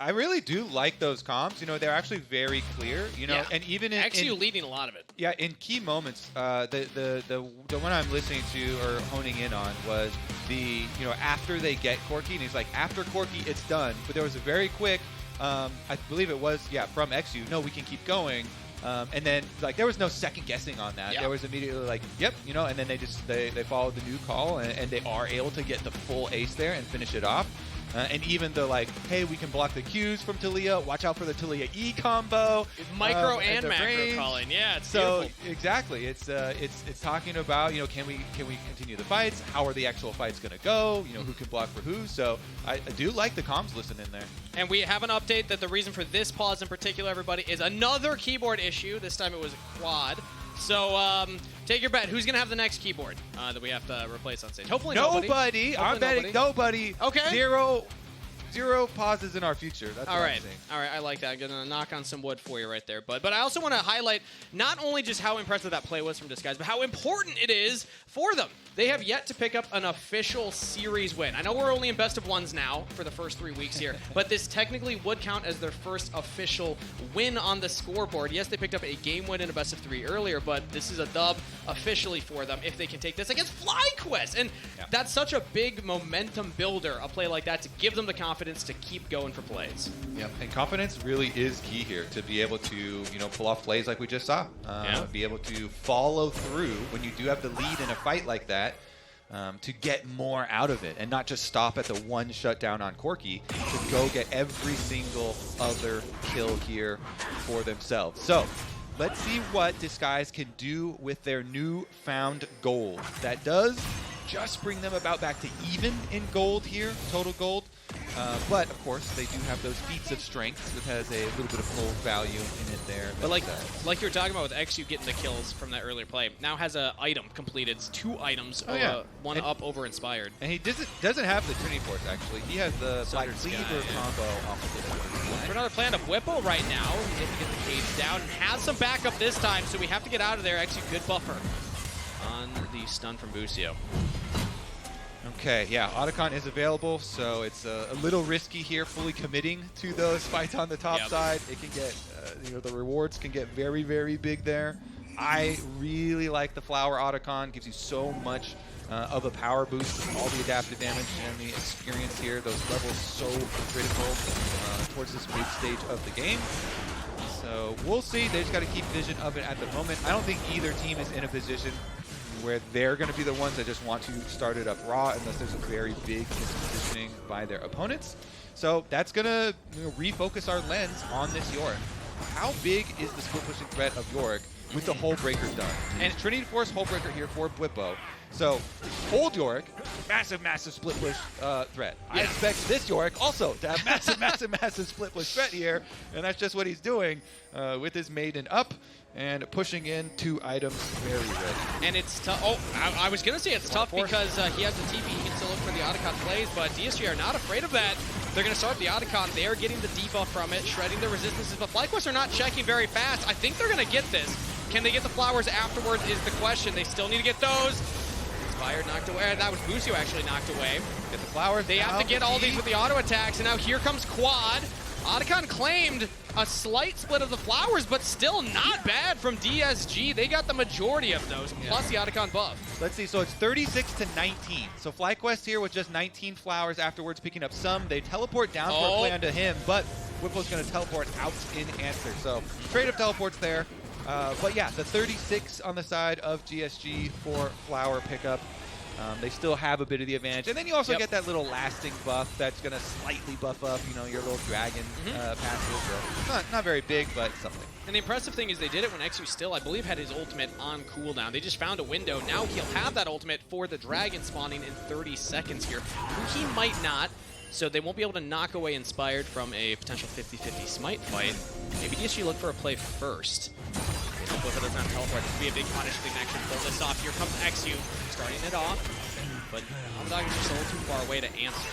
I really do like those comms. They're actually very clear. Yeah. And even in eXyu leading a lot of it. Yeah, in key moments, the one I'm listening to or honing in on was the after they get Corki, and he's like, after Corki it's done. But there was a very quick, I believe it was from eXyu. No, we can keep going. And then there was no second guessing on that. Yeah. There was immediately like, yep, and then they followed the new call, and they are able to get the full ace there and finish it off. And even the hey, we can block the Qs from Taliyah. Watch out for the Taliyah E combo. Micro and the macro range. calling. Yeah, it's So beautiful. exactly, it's talking about can we continue the fights? How are the actual fights going to go? Who can block for who? So I do like the comms listen in there. And we have an update that the reason for this pause in particular, everybody, is another keyboard issue. This time it was a quad. So take your bet. Who's going to have the next keyboard that we have to replace on stage? Hopefully nobody. I'm betting nobody. Okay. zero pauses in our future. That's All what right, I'm saying. all right, I like that. Gonna knock on some wood for you right there, bud. But I also want to highlight not only just how impressive that play was from Disguise, but how important it is for them. They have yet to pick up an official series win. I know we're only in best of ones now for the first 3 weeks here, but this technically would count as their first official win on the scoreboard. Yes, they picked up a game win in a best of 3 earlier, but this is a dub officially for them if they can take this against FlyQuest. And that's such a big momentum builder, a play like that, to give them the confidence to keep going for plays. Yep, and confidence really is key here to be able to, pull off plays like we just saw. Be able to follow through when you do have the lead in a fight like that, to get more out of it and not just stop at the one shutdown on Corki, to go get every single other kill here for themselves. So let's see what Disguise can do with their newfound gold. That does just bring them about back to even in gold here, total gold. But of course, they do have those feats of strength that has a little bit of gold value in it there. But like you were talking about with eXyu getting the kills from that earlier play, now has an item completed. It's 2 items, one and up over Inspired. And he doesn't have the Trinity Force, actually. He has the Black Cleaver combo off of it. For another plan of Bwipo right now, he gets to get the cage down, has some backup this time, so we have to get out of there. eXyu, good buffer on the stun from Busio. Okay, yeah, Otacon is available, so it's a little risky here, fully committing to those fights on the top side. It can get, the rewards can get very, very big there. I really like the Flower Otacon, gives you so much of a power boost with all the adaptive damage and the experience here. Those levels so critical towards this mid stage of the game. So we'll see. They just got to keep vision of it at the moment. I don't think either team is in a position where they're going to be the ones that just want to start it up raw unless there's a very big mispositioning by their opponents. So that's going to refocus our lens on this Yorick. How big is the split pushing threat of Yorick with the Hull Breaker done? And Trinity Force Hull Breaker here for Bwipo. So old Yorick, massive, massive split push threat. I expect this Yorick also to have massive, massive, massive split push threat here, and that's just what he's doing with his Maiden up and pushing in 2 items very ready. And it's tough. Oh, I was going to say it's tough because he has the TP. He can still look for the Otacon plays, but DSG are not afraid of that. They're going to start the Otacon. They are getting the debuff from it, shredding the resistances, but FlyQuest are not checking very fast. I think they're going to get this. Can they get the flowers afterwards is the question. They still need to get those. Inspired knocked away. That was Busio actually knocked away. Get the flowers. They have to get all these with the auto attacks, and now here comes Quad. Otacon claimed a slight split of the flowers, but still not bad from DSG. They got the majority of those, plus the Otacon buff. Let's see, so it's 36 to 19. So FlyQuest here with just 19 flowers afterwards, picking up some. They teleport down for a play onto him, but Bwipo's going to teleport out in answer. So straight up teleports there. But yeah, the 36 on the side of DSG for flower pickup. They still have a bit of the advantage. And then you also get that little lasting buff that's going to slightly buff up, your little dragon passive. So not very big, but something. And the impressive thing is they did it when eXyu still, I believe, had his ultimate on cooldown. They just found a window. Now he'll have that ultimate for the dragon spawning in 30 seconds here. He might not, so they won't be able to knock away Inspired from a potential 50-50 smite fight. Maybe DSG look for a play first. Bwipo does not teleport. This would be a big punish if they can actually pull this off. Here comes eXyu, starting it off. But Abbedagge is just a little too far away to answer.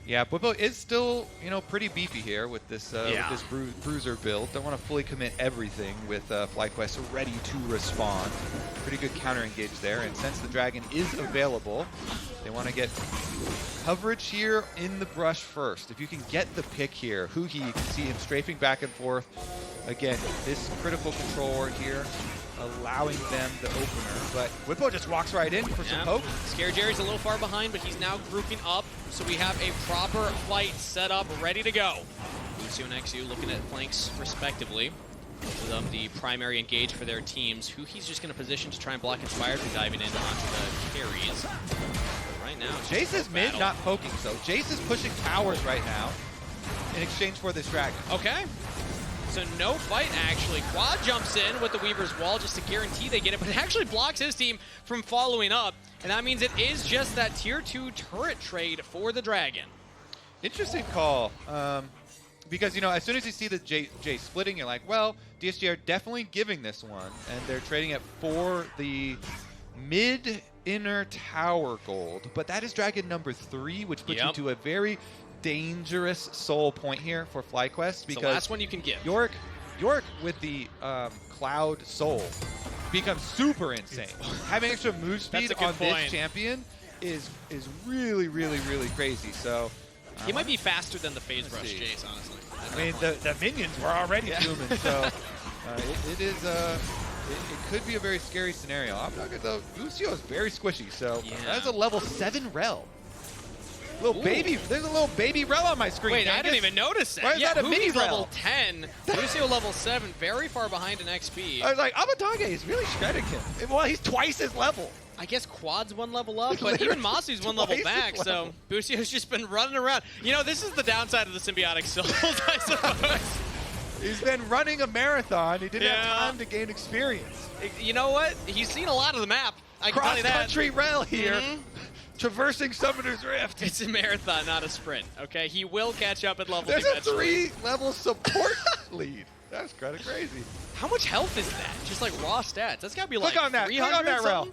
Yeah, Bwipo is still, pretty beefy here with this bruiser build. Don't want to fully commit everything with FlyQuest ready to respond. Pretty good counter engage there, and since the dragon is available, they want to get coverage here in the brush first. If you can get the pick here, huhi, you can see him strafing back and forth. Again, this critical control here, allowing them the opener, but Bwipo just walks right in for some poke. ScaryJerry's a little far behind, but he's now grouping up, so we have a proper fight set up, ready to go. Busio and eXyu looking at flanks respectively. Both of them the primary engage for their teams. huhi's just going to position to try and block Inspired from diving in onto the carries. But right now, Jayce is mid, not poking, so Jayce is pushing towers right now in exchange for this dragon. Okay. So no fight, actually. Quad jumps in with the Weaver's Wall just to guarantee they get it, but it actually blocks his team from following up, and that means it is just that tier 2 turret trade for the dragon. Interesting call, because, as soon as you see the Jay splitting, you're like, well, DSG are definitely giving this one, and they're trading it for the mid inner tower gold, but that is dragon number 3, which puts you to a very dangerous soul point here for FlyQuest, because the last one you can give. Yorick with the Cloud Soul becomes super insane. Having extra move speed on this champion is really, really, really crazy. So he might be faster than the phase rush Jayce, honestly. I mean, the minions were already zooming, so it could be a very scary scenario. Abbedagge, though, Busio is very squishy, so that's a level 7 Rell. Little baby, there's a little baby Rell on my screen. Wait, I didn't even notice that. Why is that a mini level Rell? 10, Busio level 7, very far behind in XP. I was like, Abbedagge is really shredding him. Well, he's twice his level. I guess Quad's 1 level up, but even Massu's 1 level back, so Busio's just been running around. You know, this is the downside of the symbiotic souls, I suppose. He's been running a marathon. He didn't have time to gain experience. You know what? He's seen a lot of the map. I can tell you that. Cross-country Rell here, traversing Summoner's Rift. It's a marathon, not a sprint, okay? He will catch up at level There's a eventually. 3-level support lead. That's kind of crazy. How much health is that? Just like raw stats. That's got to be like Click on that. 300 Click on that, Rell.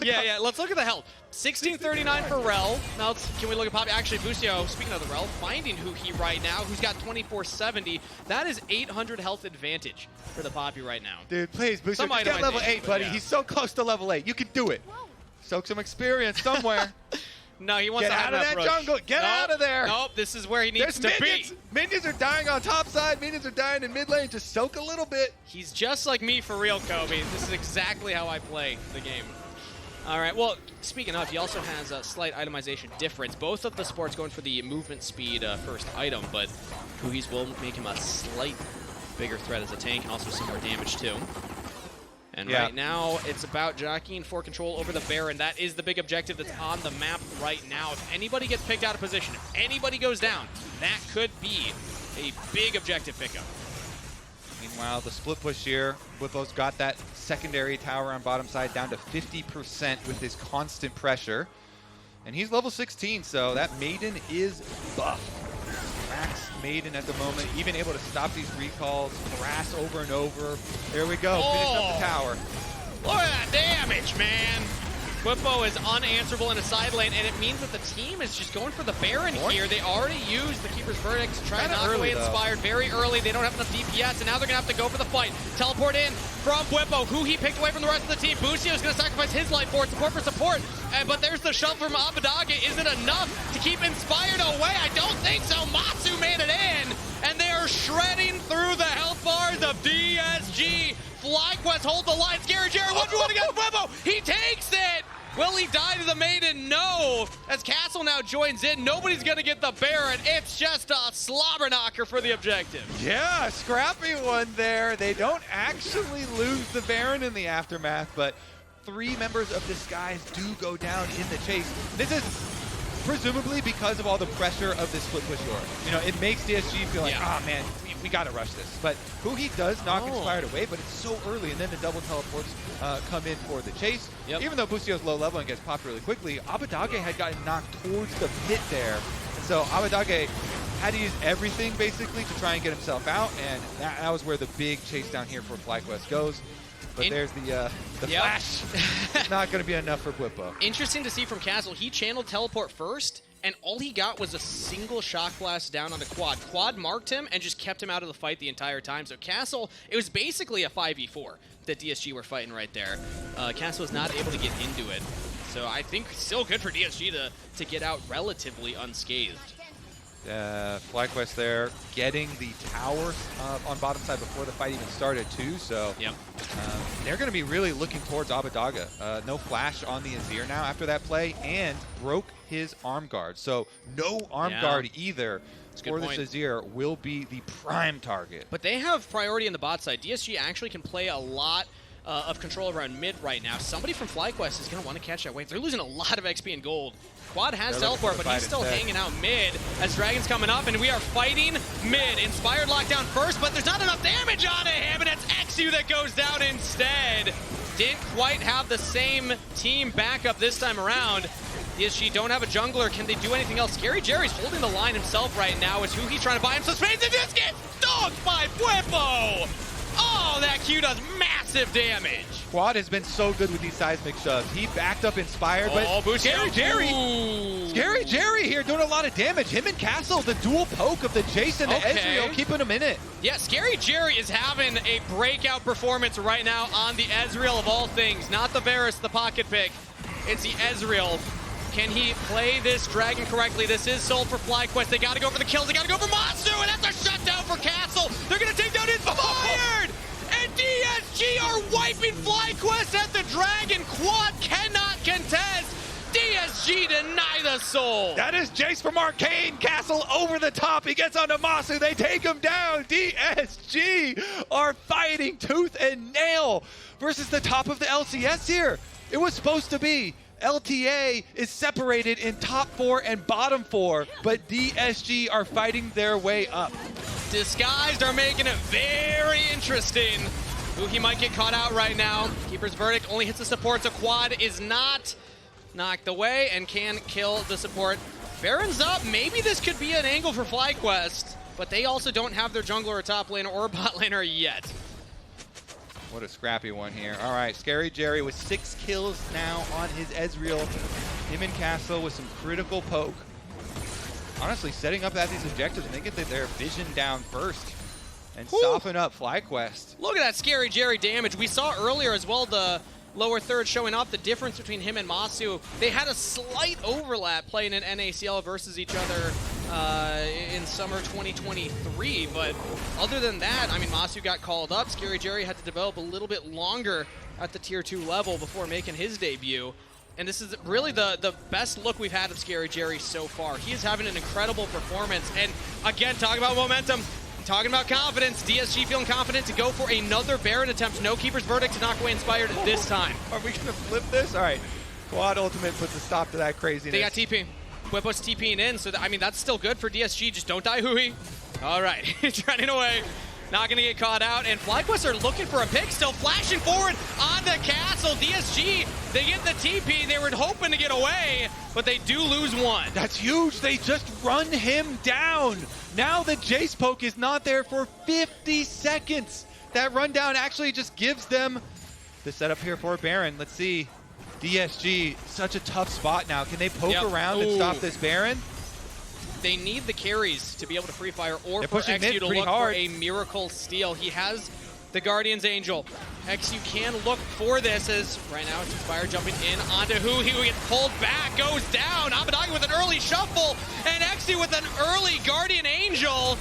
Yeah, let's look at the health. 1639 for Rell. Now, can we look at Poppy? Actually, Busio, speaking of the Rell, finding huhi right now, who's got 2470. That is 800 health advantage for the Poppy right now. Dude, please, Busio, just get level 8, buddy. He's so close to level 8. You can do it. Soak some experience somewhere. No, he wants to out of that jungle. Get out of there. Nope, this is where he needs to be. Minions are dying on top side. Minions are dying in mid lane. Just soak a little bit. He's just like me for real, Kobe. This is exactly how I play the game. All right, well, speaking of, he also has a slight itemization difference. Both of the supports going for the movement speed first item, but huhi's will make him a slight bigger threat as a tank and also some more damage too. And right now, it's about jockeying for control over the Baron. That is the big objective that's on the map right now. If anybody gets picked out of position, if anybody goes down, that could be a big objective pickup. Meanwhile, the split push here, Bwipo's got that secondary tower on bottom side down to 50% with his constant pressure. And he's level 16, so that Maiden is buff. Max Maiden at the moment, even able to stop these recalls, harass over and over. There we go, finish up the tower. Look at that damage, man. Bwipo is unanswerable in a side lane, and it means that the team is just going for the Baron here. They already used the Keeper's Verdict to try and knock away Inspired very early. They don't have enough DPS, and now they're going to have to go for the fight. Teleport in from Bwipo, who he picked away from the rest of the team. Busio is going to sacrifice his life for it, support for support. But there's the shove from Abbedagge. Is it enough to keep Inspired away? I don't think so. Massu made it in, and they are shredding through the health bars of DSG. FlyQuest hold the line. ScaryJerry 1v1 against Bwipo. He takes it. Will he die to the Maiden? No. As Castle now joins in, nobody's going to get the Baron. It's just a slobber knocker for the objective. Yeah, scrappy one there. They don't actually lose the Baron in the aftermath, but 3 members of Disguise do go down in the chase. This is presumably because of all the pressure of this split push Yorick. You know, it makes DSG feel like, oh man, we gotta rush this. But huhi does knock Inspired away, but it's so early, and then the double teleports come in for the chase. Even though Busio's low level and gets popped really quickly, Abbedagge had gotten knocked towards the pit there. And so Abbedagge had to use everything basically to try and get himself out, and that was where the big chase down here for FlyQuest goes. But there's the flash. It's not going to be enough for Bwipo. Interesting to see from Castle. He channeled teleport first, and all he got was a single shock blast down on the Quad. Quad marked him and just kept him out of the fight the entire time. So Castle, it was basically a 5v4 that DSG were fighting right there. Castle was not able to get into it. So I think still good for DSG to get out relatively unscathed. FlyQuest there getting the towers on bottom side before the fight even started too, so they're going to be really looking towards Abbedagge. No flash on the Azir now after that play, and broke his arm guard, so no arm guard either for this Azir will be the prime target. But they have priority in the bot side. DSG actually can play a lot of control around mid right now. Somebody from FlyQuest is going to want to catch that wave. They're losing a lot of XP and gold. Quad has teleport, but he's still hanging out mid as Dragon's coming up, and we are fighting mid. Inspired lockdown first, but there's not enough damage on him, and it's eXyu that goes down instead. Didn't quite have the same team backup this time around. DSG don't have a jungler. Can they do anything else? ScaryJerry's holding the line himself right now as huhi trying to buy him some space, and this gets dogged by Bwipo! Oh, that Q does massive damage. Quad has been so good with these seismic shoves. He backed up Inspired, but Busio. ScaryJerry here doing a lot of damage. Him and Castle, the dual poke of the Jayce and the Ezreal, keeping him in it. Yeah, ScaryJerry is having a breakout performance right now on the Ezreal of all things. Not the Varus, the pocket pick. It's the Ezreal. Can he play this dragon correctly? This is Seoul for FlyQuest. They gotta go for the kills. They gotta go for Massu, and that's a shutdown for Castle. They're gonna take down Inspired! And DSG are wiping FlyQuest at the dragon. Quad cannot contest. DSG deny the Soul. That is Jayce from Arcane. Castle over the top. He gets onto Massu. They take him down. DSG are fighting tooth and nail versus the top of the LCS here. It was supposed to be LTA is separated in top 4 and bottom 4, but DSG are fighting their way up. Disguised are making it very interesting. Huhi might get caught out right now. Keeper's Verdict only hits the support, so Quad is not knocked away and can kill the support. Baron's up. Maybe this could be an angle for FlyQuest, but they also don't have their jungler or top laner or bot laner yet. What a scrappy one here. All right, ScaryJerry with 6 kills now on his Ezreal. Him and Castle with some critical poke. Honestly, setting up at these objectives, and they get their vision down first and soften up FlyQuest. Look at that ScaryJerry damage. We saw earlier as well the lower third showing off the difference between him and Massu. They had a slight overlap playing in NACL versus each other in summer 2023, but other than that, I mean, Massu got called up. ScaryJerry had to develop a little bit longer at the tier 2 level before making his debut. And this is really the best look we've had of ScaryJerry so far. He is having an incredible performance. And again, talking about momentum, talking about confidence, DSG feeling confident to go for another Baron attempt. No Keeper's Verdict to knock away Inspired this time. Are we going to flip this? All right. Quad Ultimate puts a stop to that craziness. They got TP. Bwipo's TPing in, so I mean, that's still good for DSG. Just don't die, Huhi. All right, he's running away. Not going to get caught out, and FlyQuest are looking for a pick, still flashing forward on the castle. DSG, they get the TP. They were hoping to get away, but they do lose one. That's huge. They just run him down. Now the Jayce poke is not there for 50 seconds. That rundown actually just gives them the setup here for Baron. Let's see. DSG, such a tough spot now. Can they poke around and stop this Baron? They need the carries to be able to free fire, or They're for pushing eXyu to look hard for a miracle steal. He has the Guardian's Angel. eXyu can look for this as right now it's Inspired jumping in onto Huhi, who gets pulled back, goes down. Abbedagge with an early shuffle, and eXyu with an early Guardian Angel.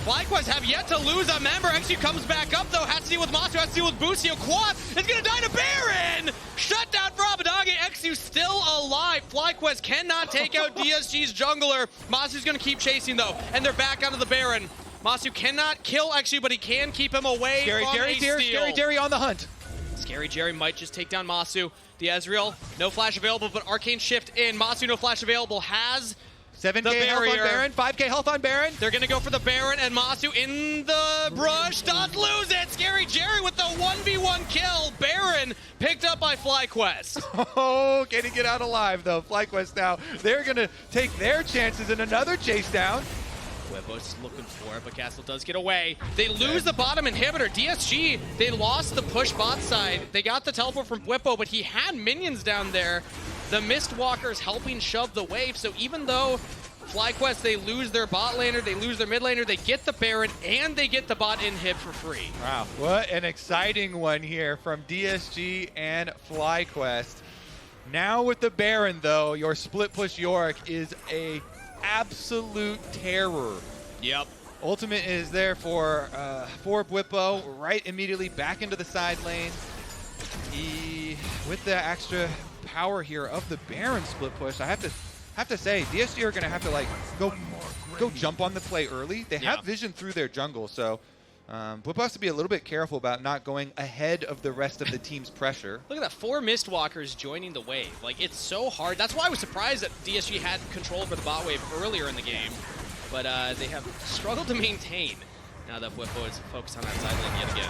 FlyQuest have yet to lose a member. eXyu comes back up, though. Has to deal with Massu, has to deal with Busio. Quad is going to die to Baron! Shut down for Abbedagge. eXyu still alive. FlyQuest cannot take out DSG's jungler. Massu's going to keep chasing, though, and they're back onto the Baron. Massu cannot kill eXyu, but he can keep him away from a steal. ScaryJerry on the hunt. ScaryJerry might just take down Massu. The Ezreal, no flash available, but Arcane Shift in. Massu, no flash available, has 7k health on Baron, 5k health on Baron. They're going to go for the Baron, and Massu in the brush does lose it. ScaryJerry with the 1v1 kill. Baron picked up by FlyQuest. Oh, can he get out alive, though? FlyQuest now, they're going to take their chances in another chase down. Bwipo's looking for it, but Castle does get away. They lose the bottom inhibitor. DSG, they lost the push bot side. They got the teleport from Bwipo, but he had minions down there. The Mistwalker's helping shove the wave, so even though FlyQuest, they lose their bot laner, they lose their mid laner, they get the Baron, and they get the bot inhib for free. Wow, what an exciting one here from DSG and FlyQuest. Now with the Baron, though, your split push Yorick is a absolute terror. Yep. Ultimate is there for Bwipo, right immediately back into the side lane. With the extra power here of the Baron split push, I have to say DSG are gonna have to like go jump on the play early. They have vision through their jungle, so Bwipo has to be a little bit careful about not going ahead of the rest of the team's pressure. Look at that, 4 Mistwalkers joining the wave. Like, it's so hard. That's why I was surprised that DSG had control over the bot wave earlier in the game, but they have struggled to maintain now that Bwipo is focused on that side lane yet again.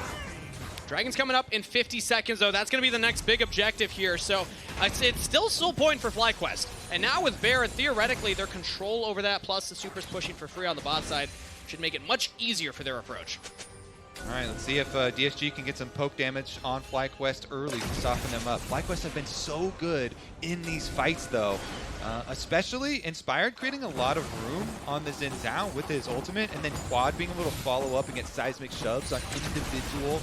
Dragon's coming up in 50 seconds, though. That's going to be the next big objective here. So it's still Soul Point for FlyQuest. And now with Baron, theoretically, their control over that, plus the Super's pushing for free on the bot side, should make it much easier for their approach. All right, let's see if DSG can get some poke damage on FlyQuest early to soften them up. FlyQuest have been so good in these fights, though. Especially Inspired creating a lot of room on the Xin Zhao with his ultimate, and then Quad being able to follow up and get seismic shoves on individual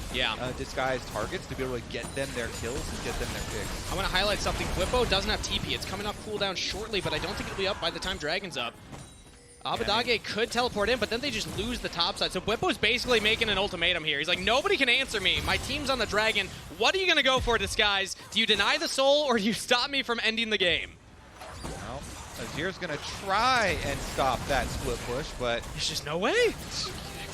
disguised targets to be able to get them their kills and get them their picks. I'm going to highlight something. Bwipo doesn't have TP. It's coming off cooldown shortly, but I don't think it'll be up by the time Dragon's up. Abbedagge could teleport in, but then they just lose the top side. So Bwipo's basically making an ultimatum here. He's like, nobody can answer me. My team's on the Dragon. What are you going to go for, Disguise? Do you deny the soul, or do you stop me from ending the game? Well, Azir's going to try and stop that split push, but there's just no way.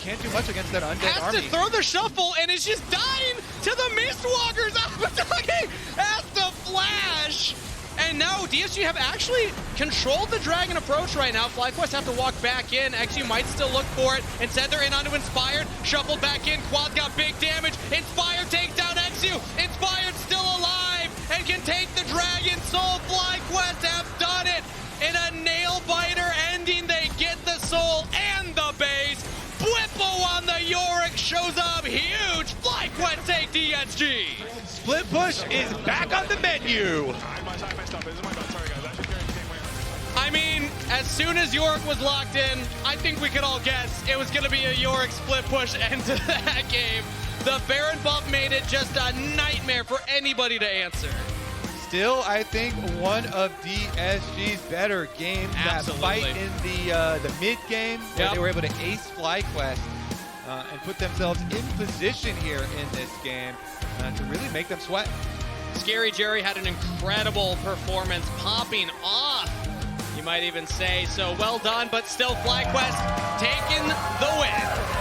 Can't do much against that undead army. Has to throw the shuffle, and it's just dying to the Mistwalkers. Abbedagge has to flash. And no, DSG have actually controlled the Dragon approach right now. FlyQuest have to walk back in. eXyu might still look for it. Instead, they're in onto Inspired. Shuffled back in. Quad got big damage. Inspired takes down eXyu. Inspired still alive and can take the Dragon Soul. FlyQuest have done it in a nail-biter ending. They get the soul and the base. Bwipo on the Yorick shows up huge. FlyQuest take DSG. Split push is back on the menu. I mean, as soon as Yorick was locked in, I think we could all guess it was going to be a Yorick split push end to that game. The Baron buff made it just a nightmare for anybody to answer. Still, I think one of DSG's better games. Absolutely. That fight in the mid game, where they were able to ace FlyQuest and put themselves in position here in this game to really make them sweat. ScaryJerry had an incredible performance, popping off, you might even say. So well done, but still FlyQuest taking the win.